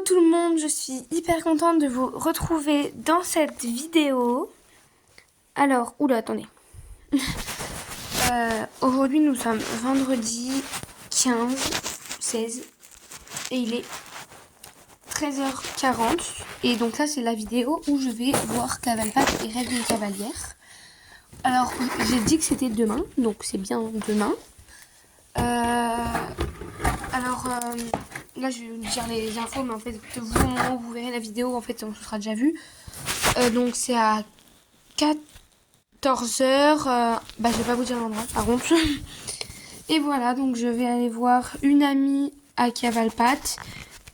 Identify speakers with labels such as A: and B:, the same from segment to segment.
A: tout le monde, je suis hyper contente de vous retrouver dans cette vidéo. Alors, oula, attendez. Aujourd'hui nous sommes vendredi 15, 16 et il est 13h40. Et donc là c'est la vidéo où je vais voir Cavalpat et Rêve d'une cavalière. Alors j'ai dit que c'était demain, donc c'est bien demain. Là je vais vous dire les infos, mais en fait vous, au moment où vous verrez la vidéo, en fait on se sera déjà vu. Donc c'est à 14h, je vais pas vous dire l'endroit par contre. Et voilà, donc je vais aller voir une amie à Cavalpat,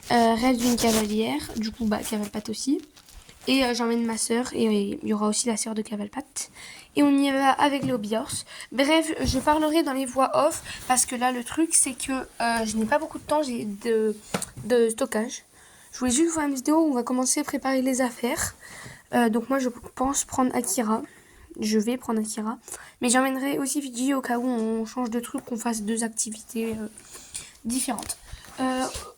A: Rêve d'une cavalière, du coup Cavalpat aussi. Et j'emmène ma soeur et il y aura aussi la soeur de Cavalpat. Et on y va avec Léo Biors. Bref, je parlerai dans les voix off parce que là le truc c'est que je n'ai pas beaucoup de temps, j'ai de stockage. Je voulais juste vous faire une vidéo où on va commencer à préparer les affaires. Donc moi je pense prendre Akira. Je vais prendre Akira. Mais j'emmènerai aussi Fidji au cas où on change de truc, qu'on fasse deux activités différentes.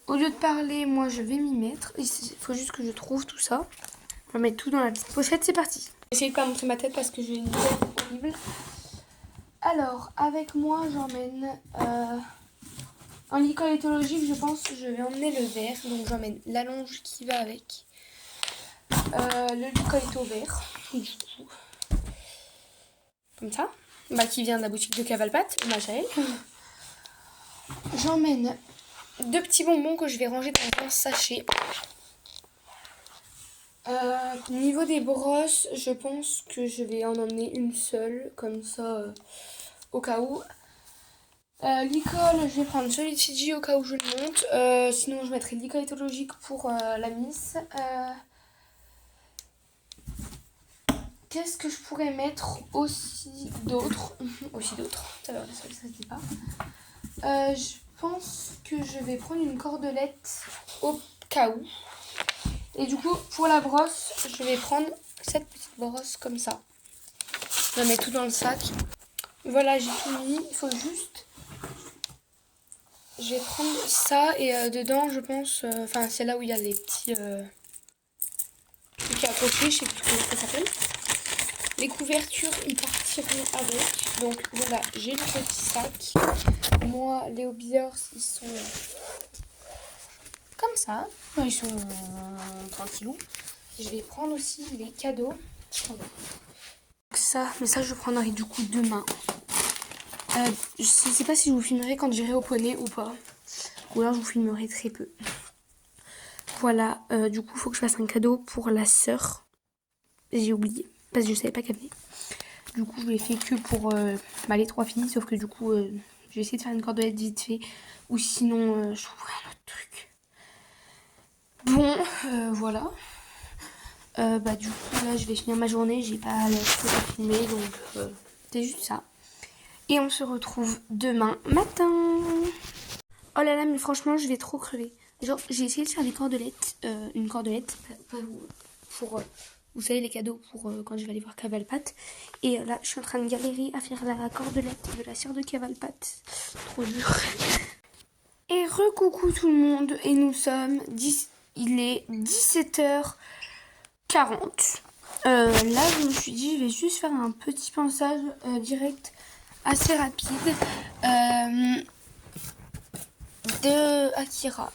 A: Au lieu de parler, moi je vais m'y mettre. Il faut juste que je trouve tout ça. On va mettre tout dans la petite pochette, c'est parti. J'essaie de pas montrer ma tête parce que j'ai une tête horrible. Alors, avec moi j'emmène en licol éthologique, je pense que je vais emmener le verre. Donc j'emmène la longe qui va avec. Le licoléto vert, du coup, comme ça, qui vient de la boutique de Cavalpat, Majael. J'emmène deux petits bonbons que je vais ranger dans un sachet. Niveau des brosses, je pense que je vais en emmener une seule, comme ça, au cas où. L'icole, je vais prendre celui de Fidji au cas où je le monte. Sinon, je mettrai l'icole éthologique pour la Miss. Qu'est-ce que je pourrais mettre aussi d'autres ça se dit pas. Je pense que je vais prendre une cordelette au cas où. Et du coup, pour la brosse, je vais prendre cette petite brosse comme ça. Je vais mettre tout dans le sac. Voilà, j'ai tout mis. Il faut juste... Je vais prendre ça et dedans, je pense... c'est là où il y a les petits trucs accrochés. Je sais plus comment ça s'appelle. Les couvertures, ils partiront avec. Donc voilà, j'ai le petit sac. Moi, les Hobbiers, ils sont comme ça. Ils sont tranquillou. Je vais prendre aussi les cadeaux. Donc ça, mais ça je prendrai du coup demain. Je sais pas si je vous filmerai quand j'irai au poney ou pas. Ou alors je vous filmerai très peu. Voilà, du coup il faut que je fasse un cadeau pour la sœur. J'ai oublié, parce que je savais pas qu'elle venait. Du coup, je l'ai fait que pour les trois filles, sauf que du coup, je vais essayer de faire une cordelette vite fait. Ou sinon, je trouverai un autre truc. Bon, voilà. Du coup, là, je vais finir ma journée. J'ai pas la chose à filmer, donc c'est juste ça. Et on se retrouve demain matin. Oh là là, mais franchement, je vais trop crever. Genre, j'ai essayé de faire des cordelettes. Une cordelette pour... vous savez, les cadeaux pour quand je vais aller voir Cavalpat. Et là, je suis en train de galérer à faire la cordelette de la sœur de Cavalpat. Trop dur. Et recoucou tout le monde. Et nous sommes... Il est 17h40. Là, je me suis dit, je vais juste faire un petit pensage direct assez rapide de Akira.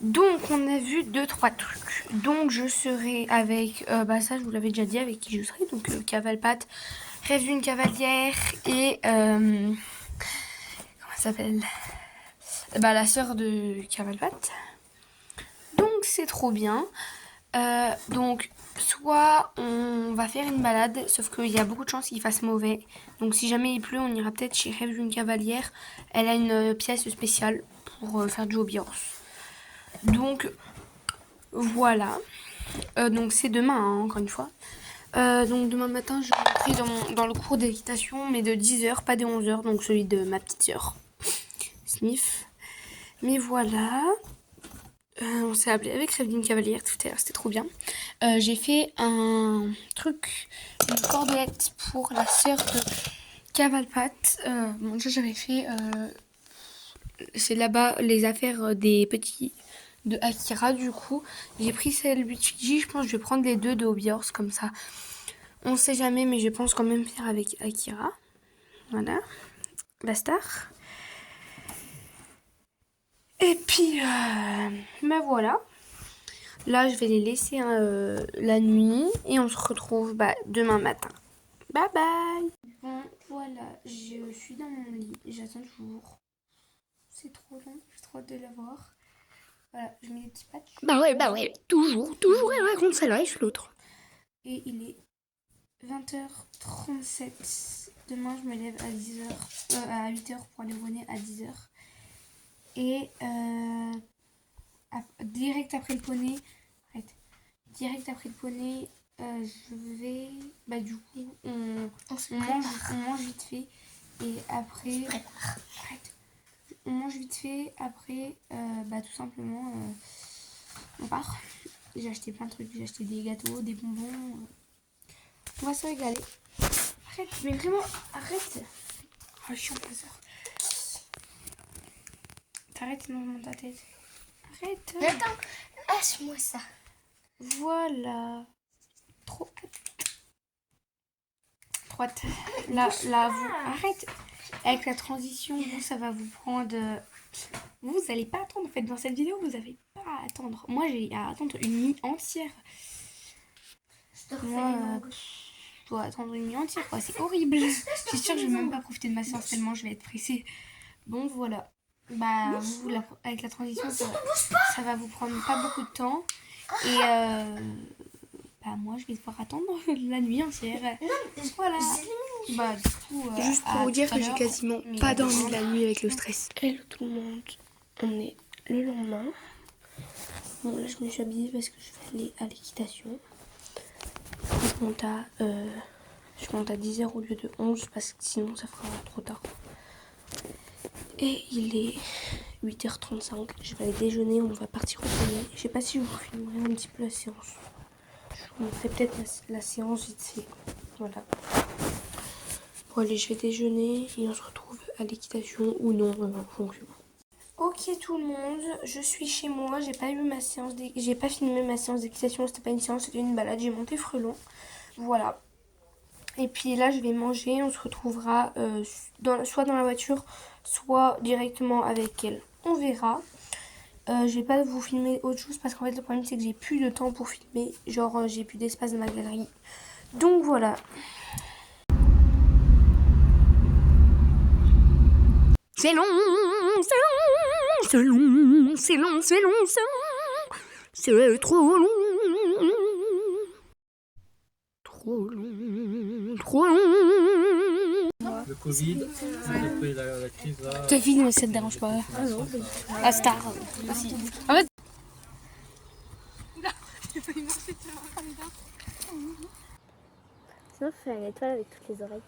A: Donc on a vu 2-3 trucs. Donc je serai avec, ça je vous l'avais déjà dit avec qui je serai. Donc Cavalpat, Rêve d'une cavalière et comment ça s'appelle, la sœur de Cavalpat. Donc c'est trop bien. Donc soit on va faire une balade, sauf qu'il y a beaucoup de chances qu'il fasse mauvais. Donc si jamais il pleut, on ira peut-être chez Rêve d'une cavalière. Elle a une pièce spéciale pour faire du hobby horse. Donc voilà. Donc c'est demain, hein, encore une fois. Donc demain matin, je vais rentrer dans le cours d'équitation, mais de 10h, pas de 11h, donc celui de ma petite sœur. Sniff. Mais voilà. On s'est appelé avec Rêve d'une cavalière tout à l'heure, c'était trop bien. J'ai fait un truc, une cordelette pour la sœur de Cavalpat. Déjà j'avais fait, c'est là-bas les affaires des petits de Akira du coup. J'ai pris celle Luigi, je pense que je vais prendre les deux de Hobby Horse comme ça. On sait jamais mais je pense quand même faire avec Akira. Voilà, la star. Et puis, ben voilà. Là, je vais les laisser la nuit et on se retrouve demain matin. Bye bye. Bon, voilà, je suis dans mon lit. J'attends toujours. C'est trop long, j'ai trop hâte de la voir. Voilà, je mets des petits patchs.
B: Bah ouais, toujours, elle raconte celle-là et je l'autre.
A: Et il est 20h37. Demain, je me lève à 10h, à 8h pour aller au bonnet à 10h. Et direct après le poney, je vais, du coup, on mange vite fait. Et après, on mange vite fait. Après, tout simplement, on part. J'ai acheté plein de trucs. J'ai acheté des gâteaux, des bonbons. On va se régaler. Arrête, mais vraiment, arrête. Oh, chiant, ma soeur. T'arrêtes, sinon je monte ta tête. Arrête.
B: Attends, lâche-moi ça.
A: Voilà. Trop hâte. Là, vous... Arrête. Avec la transition, vous, ça va vous prendre... Vous allez pas attendre. En fait, dans cette vidéo, vous avez pas à attendre. Moi, j'ai à attendre une nuit entière. Moi, je dois attendre une nuit entière, quoi. C'est horrible. Je suis sûre que je vais même pas profiter de ma séance tellement je vais être pressée. Bon, voilà. Vous, avec la transition, ça va vous prendre pas beaucoup de temps. Et moi, je vais devoir attendre la nuit entière. Voilà. Du coup,
B: juste pour vous dire que j'ai quasiment pas dormi la nuit avec le stress.
A: Hello tout le monde. On est le lendemain. Bon, là, je me suis habillée parce que je vais aller à l'équitation. Je monte à 10h au lieu de 11 parce que sinon ça fera trop tard. Et il est 8h35. Je vais aller déjeuner, on va partir au poney. Je sais pas si je vous filmerai un petit peu la séance. Je vous montrerai peut-être la séance vite fait. Voilà. Bon allez, je vais déjeuner et on se retrouve à l'équitation ou non en fonction. Ok tout le monde, je suis chez moi, j'ai pas filmé ma séance d'équitation, c'était pas une séance, c'était une balade, j'ai monté frelon. Voilà. Et puis là je vais manger, on se retrouvera soit dans la voiture, soit directement avec elle. On verra. Je vais pas vous filmer autre chose parce qu'en fait le problème c'est que j'ai plus de temps pour filmer. Genre j'ai plus d'espace dans ma galerie. Donc voilà.
B: C'est long, c'est trop long.
C: Le Covid, après la crise là.
A: Je te filme mais ça te dérange pas. Ah non. La star aussi. En fait.
B: Sinon, fais une étoile avec toutes les oreilles.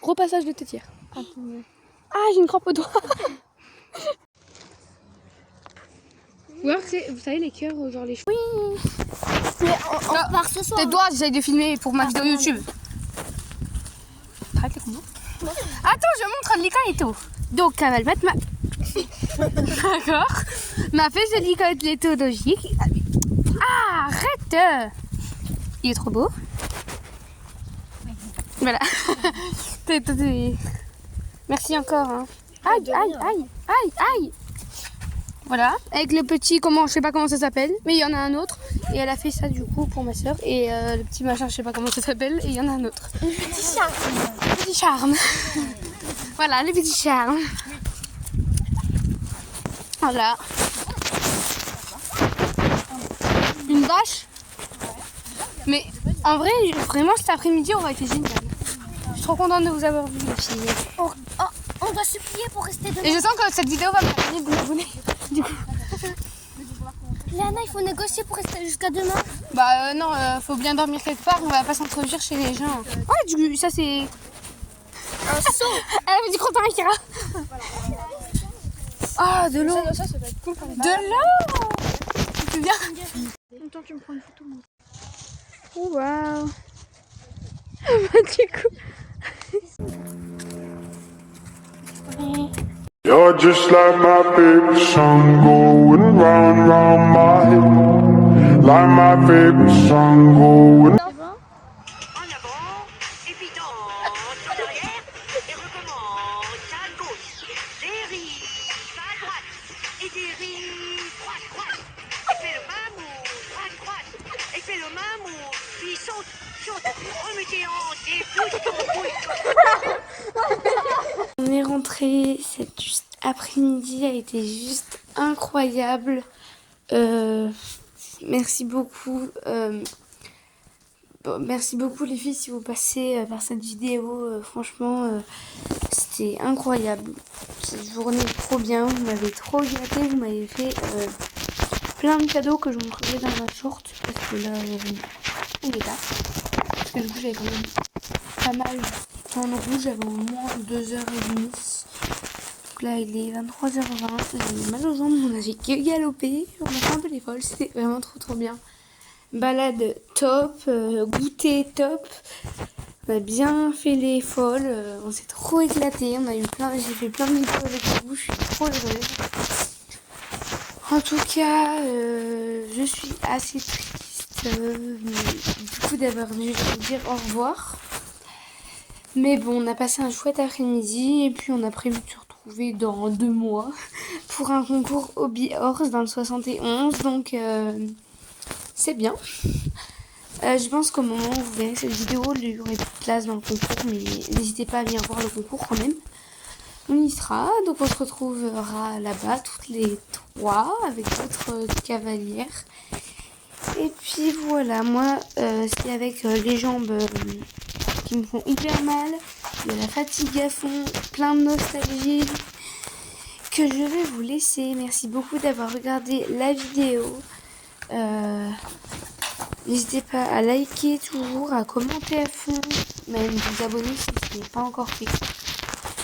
A: Gros passage de tétière. Ah, j'ai une crampe au doigt. Ou alors, vous savez, les cœurs, genre les cheveux. Oui.
B: On part ce soir.
A: Tes doigts, j'essaie de filmer pour ma vidéo YouTube. Arrête les combos. Attends, je montre l'icaïto. Donc, elle va le mettre ma. D'accord. Ma fesse de l'icaïto logique. Ah, arrête. Il est trop beau. Voilà. Merci encore. Hein. Aïe, aïe, aïe, aïe, aïe. Voilà, avec le petit, je sais pas comment ça s'appelle, mais il y en a un autre. Et elle a fait ça du coup pour ma soeur. Et le petit machin, je sais pas comment ça s'appelle, et il y en a un autre.
B: Le petit charme.
A: Le petit charme. Voilà, le petit charme. Voilà. Une vache. Mais en vrai, vraiment cet après-midi aurait été génial. Je suis trop contente de vous avoir vu, les filles.
B: On doit se plier pour rester demain.
A: Et je sens que cette vidéo va me faire de vous abonner. Du coup.
B: Léana, il faut négocier pour rester jusqu'à demain.
A: Non, faut bien dormir quelque part, on va pas s'introduire chez les gens. Ouais, du coup, ça c'est...
B: Un saut.
A: Elle avait du crottin, Akira. Ah, de l'eau. Ça va être cool quand même. De l'eau. C'est bien.
B: Attends, tu me prends une photo, moi.
A: Oh, waouh. Du coup...
D: You're just like my favorite song going round, round. baby song going.
E: En avant, et puis danse en arrière, et recommence à gauche. Dérive à droite, et dérive droite. Et fais le mammouth, droite. Et fais le mammouth, puis saute. Remets tes hanches et pousse ton pouce.
A: On est rentré, cette après-midi a été juste incroyable. Merci beaucoup. Merci beaucoup les filles si vous passez par cette vidéo. Franchement, c'était incroyable. Cette journée trop bien. Vous m'avez trop gâté. Vous m'avez fait plein de cadeaux que je montrerai dans ma short. Parce que là, on est tard. Parce que du coup, j'avais quand même pas mal de temps de rouge. J'avais au moins 2h30. Donc là, il est 23h20. J'ai mal aux jambes. On a fait que galoper. On a fait un peu les folles. C'était vraiment trop bien. Balade top, goûter top. On a bien fait les folles, on s'est trop éclaté. J'ai fait plein de vidéos avec vous, je suis trop heureuse. En tout cas, je suis assez triste du coup d'avoir dû vous dire au revoir. Mais bon, on a passé un chouette après-midi et puis on a prévu de se retrouver dans 2 mois pour un concours Hobby Horse dans le 71. Donc c'est bien. Je pense qu'au moment où vous verrez cette vidéo, il y aurait plus de place dans le concours, mais n'hésitez pas à venir voir le concours quand même. On y sera, donc on se retrouvera là-bas toutes les 3 avec d'autres cavalières. Et puis voilà, moi c'est avec les jambes qui me font hyper mal, de la fatigue à fond, plein de nostalgie, que je vais vous laisser. Merci beaucoup d'avoir regardé la vidéo. N'hésitez pas à liker toujours, à commenter à fond, même vous abonner si ce n'est pas encore fait.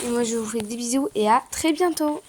A: Et moi je vous fais des bisous et à très bientôt.